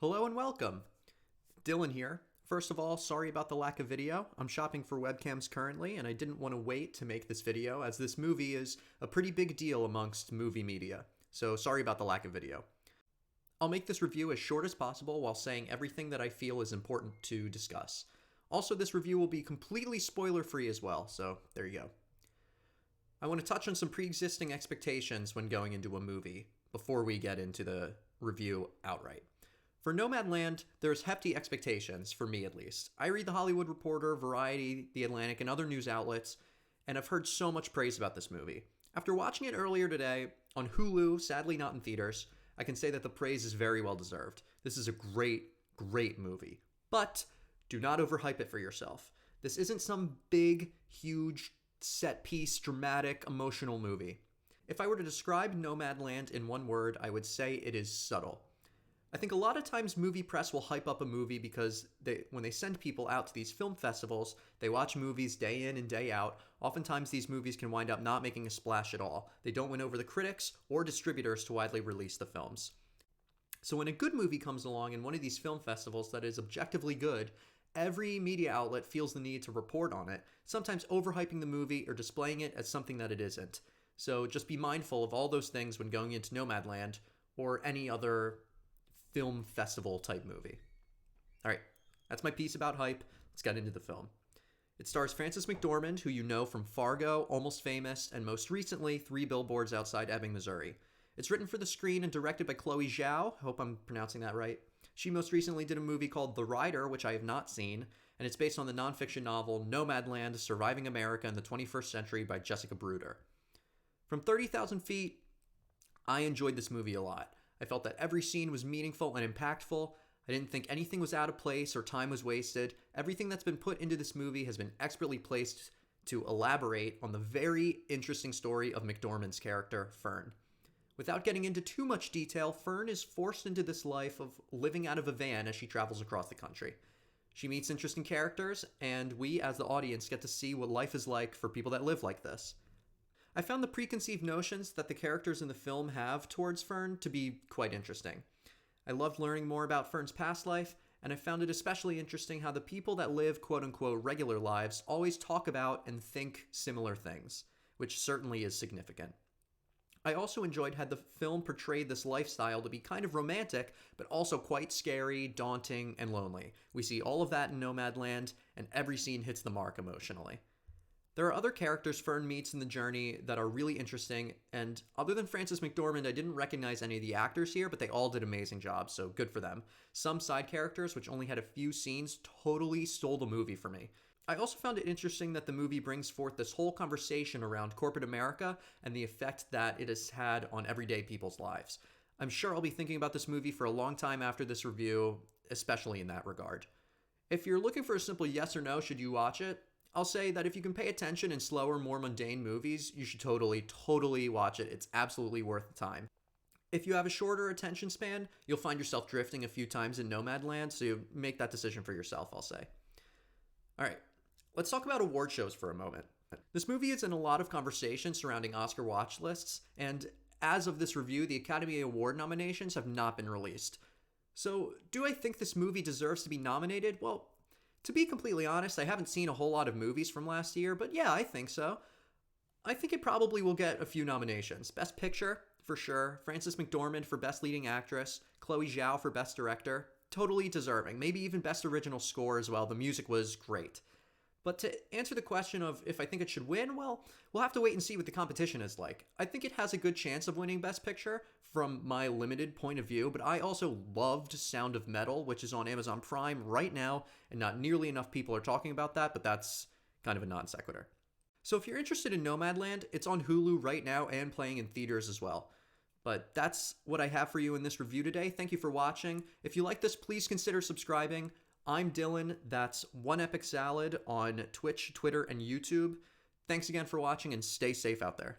Hello and welcome. Dylan here. First of all, sorry about the lack of video. I'm shopping for webcams currently, and I didn't want to wait to make this video as this movie is a pretty big deal amongst movie media. So sorry about the lack of video. I'll make this review as short as possible while saying everything that I feel is important to discuss. Also, this review will be completely spoiler-free as well, so there you go. I want to touch on some pre-existing expectations when going into a movie before we get into the review outright. For Nomadland, there's hefty expectations, for me at least. I read The Hollywood Reporter, Variety, The Atlantic, and other news outlets, and I've heard so much praise about this movie. After watching it earlier today, on Hulu, sadly not in theaters, I can say that the praise is very well deserved. This is a great, great movie. But do not overhype it for yourself. This isn't some big, huge, set-piece, dramatic, emotional movie. If I were to describe Nomadland in one word, I would say it is subtle. I think a lot of times movie press will hype up a movie because when they send people out to these film festivals, they watch movies day in and day out. Oftentimes these movies can wind up not making a splash at all. They don't win over the critics or distributors to widely release the films. So when a good movie comes along in one of these film festivals that is objectively good, every media outlet feels the need to report on it, sometimes overhyping the movie or displaying it as something that it isn't. So just be mindful of all those things when going into Nomadland or any other film festival type movie. All right, that's my piece about hype. Let's get into the film. It stars Frances McDormand, who you know from Fargo, Almost Famous, and most recently, 3 Billboards Outside Ebbing, Missouri. It's written for the screen and directed by Chloe Zhao. I hope I'm pronouncing that right. She most recently did a movie called The Rider, which I have not seen, and it's based on the nonfiction novel Nomadland, Surviving America in the 21st Century by Jessica Bruder. From 30,000 Feet, I enjoyed this movie a lot. I felt that every scene was meaningful and impactful. I didn't think anything was out of place or time was wasted. Everything that's been put into this movie has been expertly placed to elaborate on the very interesting story of McDormand's character, Fern. Without getting into too much detail, Fern is forced into this life of living out of a van as she travels across the country. She meets interesting characters, and we, as the audience, get to see what life is like for people that live like this. I found the preconceived notions that the characters in the film have towards Fern to be quite interesting. I loved learning more about Fern's past life, and I found it especially interesting how the people that live quote-unquote regular lives always talk about and think similar things, which certainly is significant. I also enjoyed how the film portrayed this lifestyle to be kind of romantic, but also quite scary, daunting, and lonely. We see all of that in Nomadland, and every scene hits the mark emotionally. There are other characters Fern meets in the journey that are really interesting, and other than Frances McDormand, I didn't recognize any of the actors here, but they all did amazing jobs, so good for them. Some side characters, which only had a few scenes, totally stole the movie for me. I also found it interesting that the movie brings forth this whole conversation around corporate America and the effect that it has had on everyday people's lives. I'm sure I'll be thinking about this movie for a long time after this review, especially in that regard. If you're looking for a simple yes or no, should you watch it? I'll say that if you can pay attention in slower, more mundane movies, you should totally watch it. It's absolutely worth the time. If you have a shorter attention span, you'll find yourself drifting a few times in Nomadland, so you make that decision for yourself, I'll say. All right, let's talk about award shows for a moment. This movie is in a lot of conversation surrounding Oscar watch lists, and as of this review, the Academy Award nominations have not been released. So, do I think this movie deserves to be nominated? Well, to be completely honest, I haven't seen a whole lot of movies from last year, but yeah, I think so. I think it probably will get a few nominations. Best Picture, for sure. Frances McDormand for Best Leading Actress. Chloe Zhao for Best Director. Totally deserving. Maybe even Best Original Score as well. The music was great. But to answer the question of if I think it should win, well, we'll have to wait and see what the competition is like. I think it has a good chance of winning Best Picture from my limited point of view, but I also loved Sound of Metal, which is on Amazon Prime right now, and not nearly enough people are talking about that, but that's kind of a non sequitur. So if you're interested in Nomadland, it's on Hulu right now and playing in theaters as well. But that's what I have for you in this review today. Thank you for watching. If you like this, please consider subscribing. I'm Dylan, that's One Epic Salad on Twitch, Twitter, and YouTube. Thanks again for watching and stay safe out there.